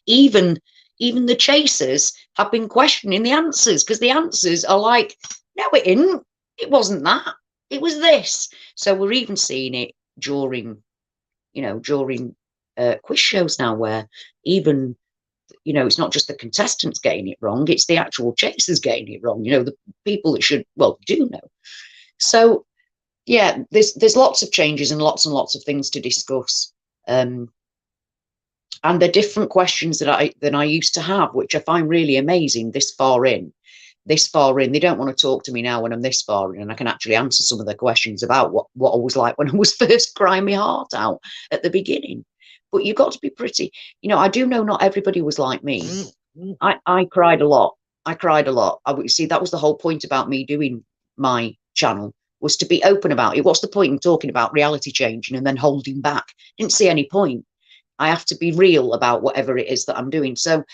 Even the chasers have been questioning the answers, because the answers are like, no, it isn't. It wasn't that. It was this. So we're even seeing it during quiz shows now, where even, it's not just the contestants getting it wrong, it's the actual chasers getting it wrong. The people that should, do know. So yeah, there's lots of changes and lots of things to discuss. And they're different questions than I used to have, which I find really amazing this far in. They don't want to talk to me now when I'm this far in, and I can actually answer some of their questions about what I was like when I was first crying my heart out at the beginning. But you've got to be pretty, I do know not everybody was like me. I cried a lot. I would see, that was the whole point about me doing my channel, was to be open about it. What's the point in talking about reality changing and then holding back? Didn't see any point. I have to be real about whatever it is that I'm doing. So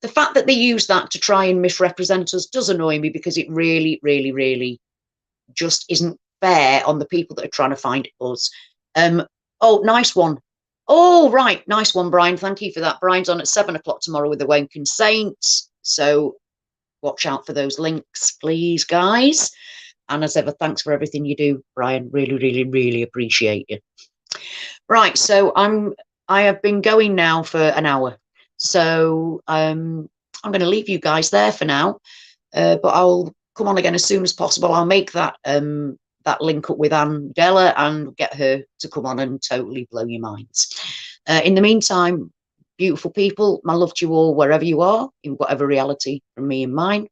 the fact that they use that to try and misrepresent us does annoy me, because it really, really, really just isn't fair on the people that are trying to find us. Oh, nice one. Oh, right. Nice one, Brian. Thank you for that. Brian's on at 7 o'clock tomorrow with the Woken Saints. So watch out for those links, please, guys. And as ever, thanks for everything you do, Brian. Really, really, really appreciate you. Right. So I have been going now for an hour. So I'm going to leave you guys there for now. But I'll come on again as soon as possible. I'll make that that link up with Mandela and get her to come on and totally blow your minds. In the meantime, beautiful people, my love to you all wherever you are, in whatever reality from me and mine.